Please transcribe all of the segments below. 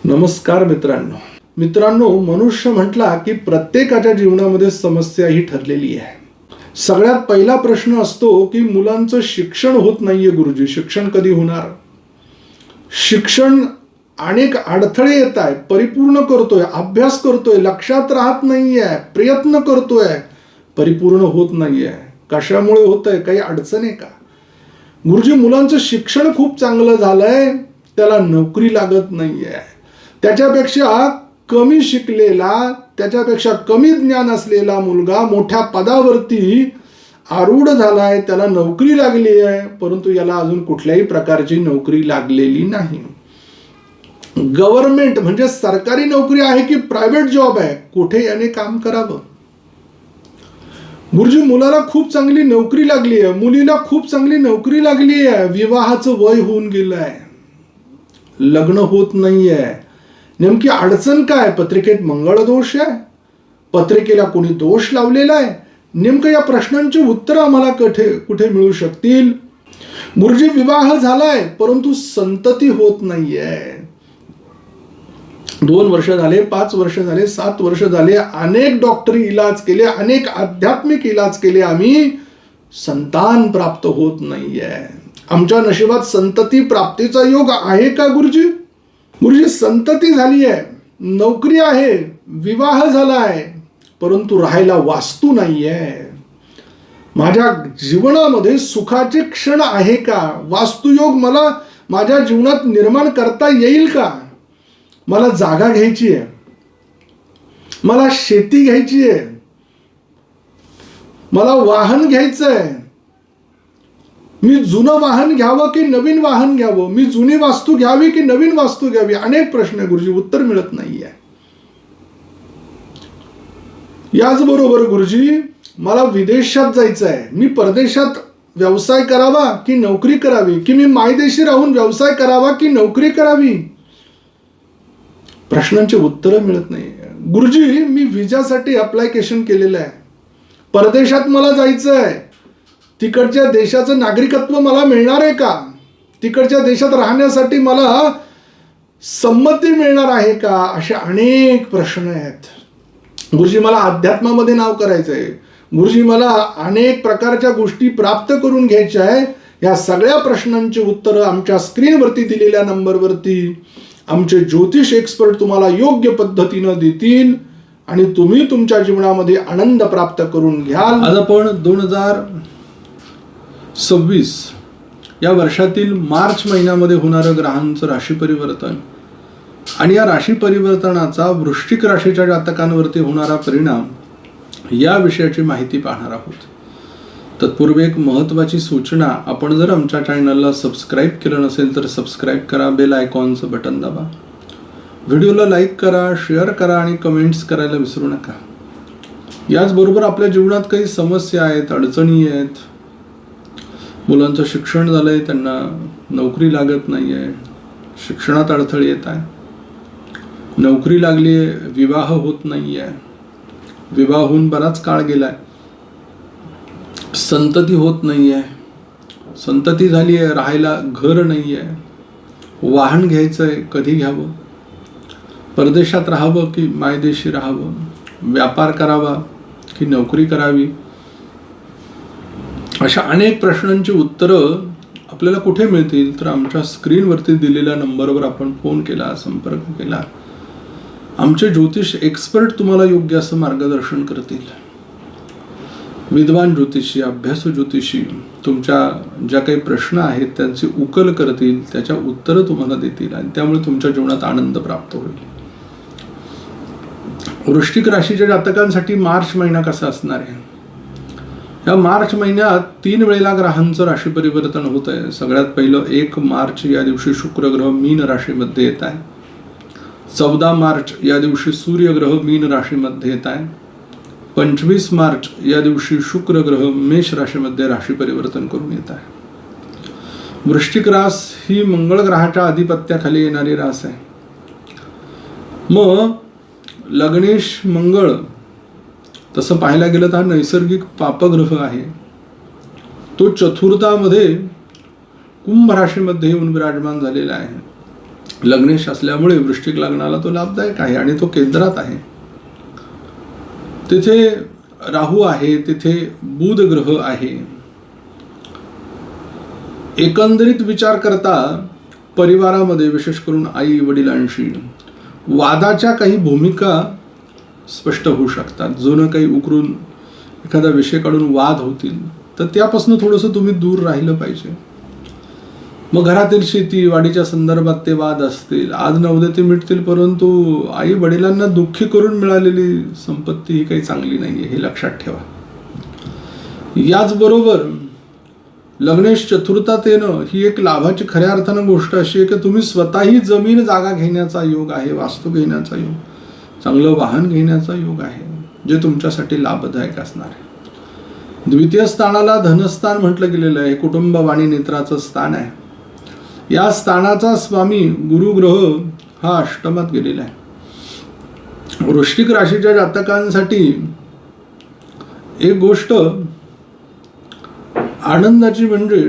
नमस्कार मित्रांनो, मनुष्य म्हटला की प्रत्येकाच्या जीवनामध्ये समस्या ही ठरलेली आहे. सगळ्यात पहिला प्रश्न असतो की मुलांचं शिक्षण होत नाहीये. गुरुजी, शिक्षण कधी होणार? शिक्षण अनेक अडथळे येत आहे. परिपूर्ण करतोय, अभ्यास करतोय, लक्षात राहत नाहीये, प्रयत्न करतोय, परिपूर्ण होत नाहीये. कशामुळे होतंय? काही अडचण आहे का? गुरुजी, मुलांचं शिक्षण खूप चांगलं झालंय, त्याला नोकरी लागत नाहीये. त्याच्यापेक्षा कमी शिकलेला, त्याच्यापेक्षा कमी ज्ञान असलेला मुलगा मोठ्या पदावरती आरूढ झालाय, त्याला नोकरी लागली आहे, परंतु याला अजून कुठल्याही प्रकारची नोकरी लागलेली नाही. गव्हर्नमेंट म्हणजे सरकारी नोकरी आहे की प्रायव्हेट जॉब आहे, कुठे याने काम करावं? गुरुजी, मुलाला खूप चांगली नोकरी लागली आहे, मुलीला खूप चांगली नोकरी लागली आहे, विवाहाचं वय होऊन गेलंय, लग्न होत नाहीये. नेमकी अडचण काय? पत्रिकेत मंगळ दोष आहे, पत्रिकेला कोणी दोष लावलेला आहे? नेमकं या प्रश्नांची उत्तर आम्हाला कुठे मिळू शकतील? गुरुजी, विवाह झालाय परंतु संतती होत नाहीये. 2 वर्ष झाले, 5 वर्ष झाले, 7 वर्ष झाले, अनेक डॉक्टरी इलाज केले, अनेक आध्यात्मिक इलाज केले, आम्ही संतान प्राप्त होत नाहीये. आमच्या नशिबात संतती प्राप्तीचा योग आहे का गुरुजी? गुरुजी, संतती झाली आहे, नोकरी आहे, विवाह झालाय, परंतु राहायला वास्तू नाहीये. माझ्या जीवनामध्ये सुखाचे क्षण आहे का? वास्तुयोग मला माझ्या जीवनात निर्माण करता येईल का? मला जागा घ्यायची आहे, मला शेती घ्यायची आहे, मला वाहन घ्यायचं आहे. मी जुनं वाहन घ्यावं की नवीन वाहन घ्यावं? मी जुनी वास्तू घ्यावी की नवीन वास्तू घ्यावी? अनेक प्रश्न गुरुजी, उत्तर मिळत नाहीये. याचबरोबर गुरुजी, मला विदेशात जायचं आहे, मी परदेशात व्यवसाय करावा की नोकरी करावी? की मी मायदेशी राहून व्यवसाय करावा की नोकरी करावी? प्रश्नांची उत्तरं मिळत नाही. गुरुजी, मी विजासाठी अप्लायकेशन केलेलं आहे, परदेशात मला जायचं आहे, तिकडच्या देशाचं नागरिकत्व मला मिळणार आहे का? तिकडच्या देशात राहण्यासाठी मला संमती मिळणार आहे का? असे अनेक प्रश्न आहेत. गुरुजी, मला अध्यात्मामध्ये नाव करायचंय, गुरुजी मला अनेक प्रकारच्या गोष्टी प्राप्त करून घ्यायच्या आहे. या सगळ्या प्रश्नांची उत्तरं आमच्या स्क्रीनवरती दिलेल्या नंबरवरती आमचे ज्योतिष एक्सपर्ट तुम्हाला योग्य पद्धतीनं देतील आणि तुम्ही तुमच्या जीवनामध्ये आनंद प्राप्त करून घ्याल. आज आपण 2026 या वर्षातील मार्च महिन्यामध्ये होणारं ग्रहांचं राशी परिवर्तन आणि या राशी परिवर्तनाचा वृश्चिक राशीच्या जातकांवरती होणारा परिणाम या विषयाची माहिती पाहणार आहोत. तत्पूर्वी एक महत्त्वाची सूचना, आपण जर आमच्या चॅनलला सबस्क्राईब केलं नसेल तर सबस्क्राईब करा, बेल आयकॉनचं बटन दाबा, व्हिडिओला लाईक करा, शेअर करा आणि कमेंट्स करायला विसरू नका. याचबरोबर आपल्या जीवनात काही समस्या आहेत, अडचणी आहेत, मुलांचं शिक्षण झालंय, त्यांना नोकरी लागत नाहीये, शिक्षणात अडथळे येत आहे, नोकरी लागली आहे, विवाह होत नाहीये, विवाह होऊन बराच काळ गेलाय, संतती होत नाहीये, संतती झाली आहे, राहायला घर नाहीये, वाहन घ्यायचंय, कधी घ्यावं, परदेशात राहावं की मायदेशी राहावं, व्यापार करावा की नोकरी करावी, अशा अनेक प्रश्नांची उत्तरं आपल्याला कुठे मिळतील? तर आमच्या स्क्रीनवरती दिलेल्या नंबरवर आपण फोन केला, संपर्क केला, आमचे ज्योतिष एक्सपर्ट तुम्हाला योग्य असं मार्गदर्शन करतील. विद्वान ज्योतिषी, अभ्यासू ज्योतिषी तुमच्या ज्या काही प्रश्न आहेत त्यांची उकल करतील, त्याच्या उत्तरं तुम्हाला देतील आणि त्यामुळे तुमच्या जीवनात आनंद प्राप्त होईल. वृश्चिक राशीच्या जातकांसाठी मार्च महिना कसा असणार आहे? या मार्च महिन्यात 3 वेळेला ग्रहांचं राशी परिवर्तन होत आहे. सगळ्यात पहिलं 1 मार्च या दिवशी शुक्र ग्रह मीन राशीमध्ये येत आहे. 14 मार्च या दिवशी सूर्य ग्रह मीन राशीमध्ये येत आहे. 25 मार्च या दिवशी शुक्र ग्रह मेष राशीमध्ये राशी परिवर्तन करून येत आहे. वृश्चिक रास ही मंगळ ग्रहाच्या आधिपत्याखाली येणारी रास आहे. मग लग्नेश मंगळ तसं पाहायला गेलं तर हा नैसर्गिक पापग्रह आहे. तो चतुर्थामध्ये कुंभ राशीमध्ये येऊन विराजमान झालेला आहे. लग्नेश असल्यामुळे वृश्चिक लग्नाला तो लाभदायक आहे आणि तो केंद्रात आहे. तिथे राहू आहे, तिथे बुध ग्रह आहे. एकंदरीत विचार करता परिवारामध्ये विशेष करून आई वडिलांशी वादाच्या काही भूमिका स्पष्ट होऊ शकतात. जो न काही उकरून एखादा विषय काढून वाद होतील तर त्यापासून थोडंसं तुम्ही दूर राहिलं पाहिजे. मग घरातील शेती वाडीच्या संदर्भात ते वाद असतील, आज न उद्या ते मिटतील, परंतु आई वडिलांना दुःखी करून मिळालेली संपत्ती ही काही चांगली नाहीये, हे लक्षात ठेवा. याचबरोबर लग्नेश चतुर्थात येणं ही एक लाभाची खऱ्या अर्थानं गोष्ट अशी आहे की तुम्ही स्वतःही जमीन जागा घेण्याचा योग आहे, वास्तू घेण्याचा योग, चांगलं वाहन घेण्याचा योग आहे, जे तुमच्यासाठी लाभदायक असणार आहे. द्वितीय स्थानाला धनस्थान म्हटलं गेलेलं आहे. कुटुंब वाणी नेत्राचं स्थान आहे. या स्थानाचा स्वामी गुरु ग्रह हा अष्टमात गेलेला आहे. वृश्चिक राशीच्या जातकांसाठी एक गोष्ट आनंदाची म्हणजे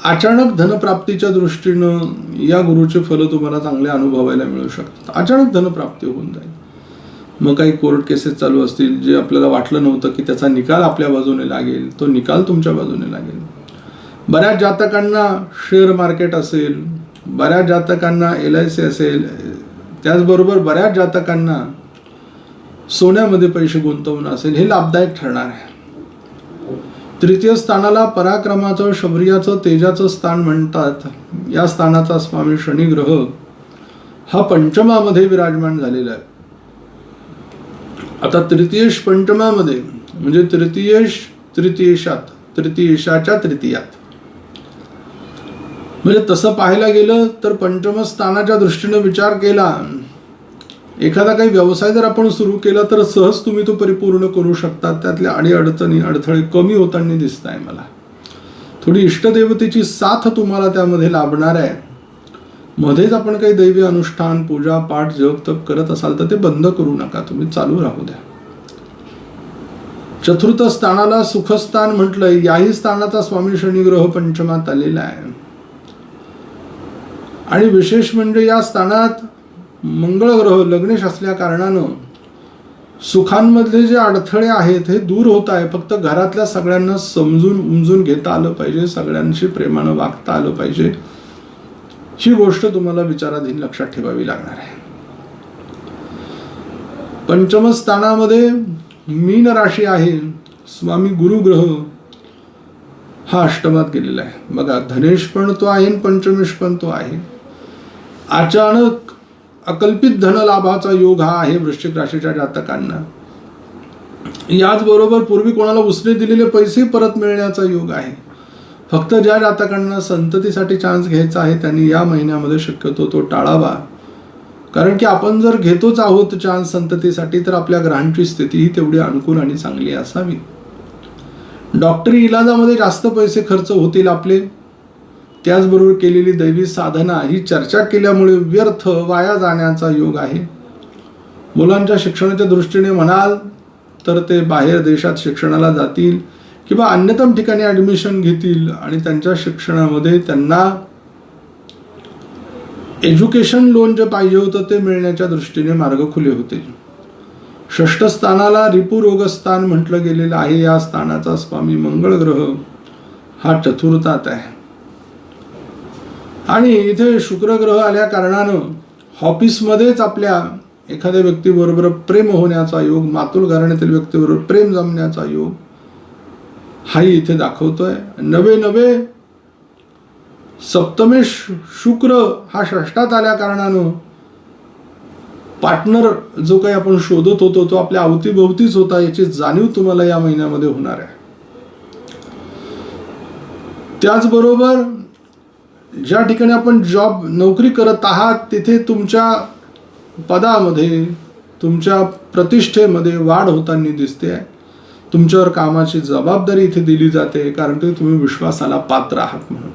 अचानक धनप्राप्तीच्या दृष्टीनं या गुरुचे फल तुम्हाला चांगले अनुभवायला मिळू शकतात. अचानक धनप्राप्ती होऊन जाईल. मग काही कोर्ट केसेस चालू असतील, जे आपल्याला वाटलं नव्हतं की त्याचा निकाल आपल्या बाजूने लागेल, तो निकाल तुमच्या बाजूने लागेल. बऱ्याच जातकांना शेअर मार्केट असेल, बऱ्याच जातकांना LIC असेल, त्याचबरोबर बऱ्याच जातकांना सोन्यामध्ये पैसे गुंतवणं असेल, हे लाभदायक ठरणार आहे. तृतीय स्थानाला पराक्रमाचं, शौर्याचं, तेजाचं स्थान म्हणतात. या स्थानाचा स्वामी शनी ग्रह हा पंचमामध्ये विराजमान झालेला आहे. आता तृतीयेश पंचमामध्ये म्हणजे तृतीयेशाच्या तृतीयात, म्हणजे तसं पाहायला गेलं तर पंचम स्थानाच्या दृष्टीने विचार केला, एखादा काही व्यवसाय जर आपण सुरू केला तर सहज तुम्ही तो परिपूर्ण करू शकता. त्यातल्या अडीअडचणी अडथळे कमी होताना दिसत आहे मला. थोडी इष्टदेवतेची साथ तुम्हाला त्यामध्ये लाभणार आहे. मध्येच आपण काही दैवी अनुष्ठान, पूजा पाठ, जप तप करत असाल तर ते बंद करू नका, तुम्ही चालू राहू द्या. चतुर्थ स्थानाला सुखस्थान म्हटलंय. याही स्थानाचा स्वामी शनी ग्रह पंचमात आलेला आहे. आणि विशेष म्हणजे या स्थानात मंगळ ग्रह लग्नेश असल्या कारणानं सुखांमधले जे अडथळे आहेत हे दूर होत आहे. फक्त घरातल्या सगळ्यांना समजून उमजून घेता आलं पाहिजे, सगळ्यांशी प्रेमानं वागता आलं पाहिजे. ही गोष्ट तुम्हाला विचाराधीन लक्षात ठेवावी लागणार आहे. पंचम स्थानामध्ये मीन राशी आहे. स्वामी गुरु ग्रह हा अष्टमात गेलेला आहे. बघा, धनेश पण तो आहे, पंचमेश पण तो आहे. अचानक अकल्पित धनलाभाचा योग हा आहे वृश्चिक राशीच्या जातकांना. याचबरोबर पूर्वी कोणाला उसने दिलेले पैसे परत मिळण्याचा योग आहे. फक्त ज्या जातकांना संततीसाठी चान्स घ्यायचा आहे त्यांनी या महिन्यामध्ये शक्यतो तो टाळावा. कारण की आपण जर घेतोच आहोत चान्स संततीसाठी तर आपल्या ग्रहांची स्थितीही तेवढी अनुकूल आणि चांगली असावी. डॉक्टरी इलाजामध्ये जास्त पैसे खर्च होतील आपले. त्याचबरोबर केलेली दैवी साधना ही चर्चा केल्यामुळे व्यर्थ वाया जाण्याचा योग आहे. मुलांच्या शिक्षणाच्या दृष्टीने म्हणाल तर ते बाहेर देशात शिक्षणाला जातील किंवा अन्यतम ठिकाणी ऍडमिशन घेतील आणि त्यांच्या शिक्षणामध्ये त्यांना एज्युकेशन लोन जे पाहिजे होतं ते मिळण्याच्या दृष्टीने मार्ग खुले होतील. षष्ठ स्थानाला रिपुरोगस्थान म्हटलं गेलेलं आहे. या स्थानाचा स्वामी मंगळ ग्रह हा चतुर्थात आहे. आणि इथे शुक्र ग्रह आल्या कारणानं ऑफिसमध्येच आपल्या एखाद्या व्यक्तीबरोबर प्रेम होण्याचा योग, मातुल घराण्यातील व्यक्तीबरोबर प्रेम जमण्याचा योग हाही इथे दाखवतोय. नवे सप्तमेश शुक्र हा षष्ठात आल्या कारणानं पार्टनर जो काही आपण शोधत होतो तो आपल्या अवतीभोवतीच होता, याची जाणीव तुम्हाला या महिन्यामध्ये होणार आहे. त्याचबरोबर ज्या ठिकाणी आपण जॉब नोकरी करत आहात तिथे तुमच्या पदामध्ये, तुमच्या प्रतिष्ठेमध्ये वाढ होताना दिसते आहे. तुमच्यावर कामाची जबाबदारी इथे दिली जाते कारण की तुम्ही विश्वासाला पात्र आहात म्हणून.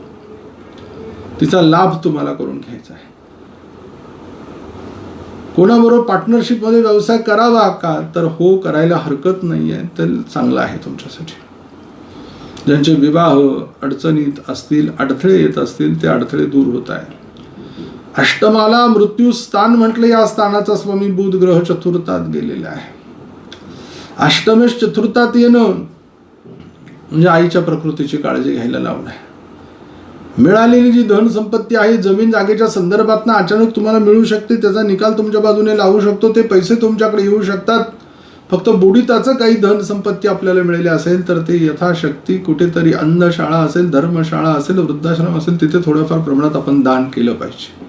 तिचा लाभ तुम्हाला करून घ्यायचा आहे. कोणाबरोबर पार्टनरशिपमध्ये व्यवसाय करावा का, तर हो, करायला हरकत नाही आहे, तर चांगलं आहे तुमच्यासाठी. ज्यांचे विवाह अडचणीत असतील, अडथळे येत असतील, ते अडथळे दूर होत आहे. अष्टमाला मृत्यू स्थान म्हटलं, या स्थानाचा स्वामी बुध ग्रह चतुर्थात गेलेला आहे. अष्टमेश चतुर्थात येणं म्हणजे आईच्या प्रकृतीची काळजी घ्यायला लावणं. मिळालेली जी धन संपत्ती आहे, जमीन जागेच्या संदर्भात अचानक तुम्हाला मिळू शकते, त्याचा निकाल तुमच्या बाजूने लावू शकतो, ते पैसे तुमच्याकडे येऊ शकतात. फक्त बुडीताचं काही धन संपत्ती आपल्याला मिळाली असेल तर ते यथाशक्ती कुठेतरी अन्नशाळा असेल, धर्मशाळा असेल, वृद्धाश्रम असेल, तिथे थोड्याफार प्रमाणात आपण दान केलं पाहिजे.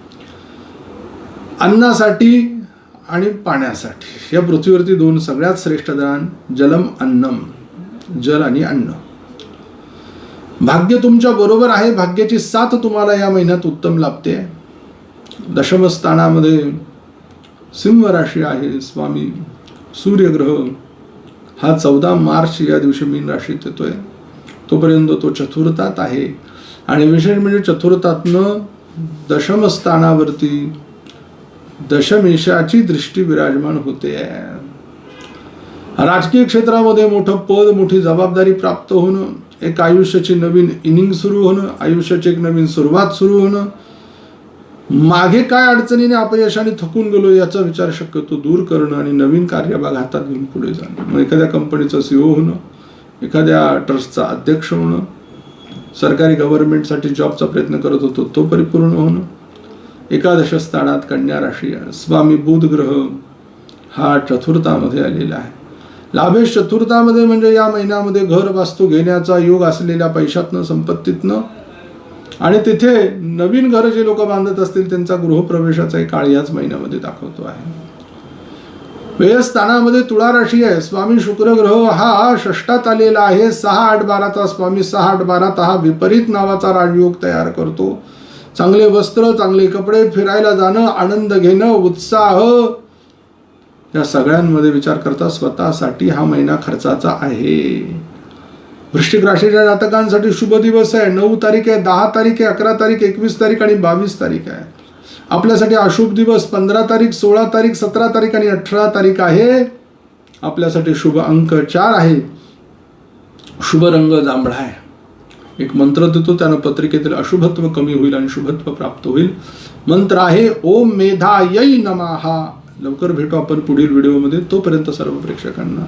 अन्नासाठी आणि पाण्यासाठी या पृथ्वीवरती दोन सगळ्यात श्रेष्ठ दान, जलम अन्नम, जल आणि अन्न. भाग्य तुमच्या बरोबर आहे, भाग्याची साथ तुम्हाला या महिन्यात उत्तम लाभते. दशम स्थानामध्ये सिंह राशी आहे. स्वामी सूर्यग्रह हा 14 मार्च या दिवशी मीन राशीत येतोय. तोपर्यंत तो चतुर्थात आहे. आणि विशेष म्हणजे चतुर्थातनं दशम स्थानावरती दशमेशाची दृष्टी विराजमान होते. राजकीय क्षेत्रामध्ये मोठं पद, मोठी जबाबदारी प्राप्त होणं, एक आयुष्याची नवीन इनिंग सुरू होणं, आयुष्याची एक नवीन सुरुवात सुरू होणं, मागे काय अडचणीने अपयशाने थकून गेलो याचा विचार शक्यतो दूर करणं आणि नवीन कार्यभाग हातात घेऊन पुढे जाणं. मग एखाद्या कंपनीचं CEO होणं, एखाद्या ट्रस्टचा अध्यक्ष होणं, सरकारी गव्हर्नमेंटसाठी जॉबचा प्रयत्न करत होतो तो परिपूर्ण होणं. एकादश स्थानात कन्या राशी आहे. स्वामी बुध ग्रह हा चतुर्थामध्ये आलेला आहे. लाभेश चतुर्थामध्ये म्हणजे या महिन्यामध्ये घर वास्तू घेण्याचा योग असलेल्या पैशातनं, संपत्तीतनं, आणि तिथे नवीन घर जे लोक बांधत असतील त्यांचा गृहप्रवेशाचा एक काळ याच महिन्यामध्ये दाखवतो आहे. व्यय स्थानामध्ये तुळा राशी आहे. स्वामी शुक्र ग्रह हा षष्ठात आलेला आहे. 6-8-12चा स्वामी 6-8-12 हा विपरीत नावाचा राजयोग तयार करतो. चांगले वस्त्र, चांगले कपडे, फिरायला जाणं, आनंद घेणं, उत्साह, या सगळ्यांमध्ये विचार करता स्वतःसाठी हा महिना खर्चाचा आहे. वृश्चिक राशीच्या जातकांसाठी शुभ दिवस आहे. 9 तारीख आहे, 10 तारीख आहे, 11 तारीख, 21 तारीख आणि 22 तारीख आहे. आपल्यासाठी अशुभ दिवस 15 तारीख, 16 तारीख, 17 तारीख आणि 18 तारीख आहे. आपल्यासाठी शुभ अंक 4 आहे. शुभ रंग जांभळा आहे. एक मंत्र देतो, त्यानं पत्रिकेतील अशुभत्व कमी होईल आणि शुभत्व प्राप्त होईल. मंत्र आहे ओम मेधायै नमः. लवकर भेटू आपण पुढील व्हिडिओमध्ये. तोपर्यंत सर्व प्रेक्षकांना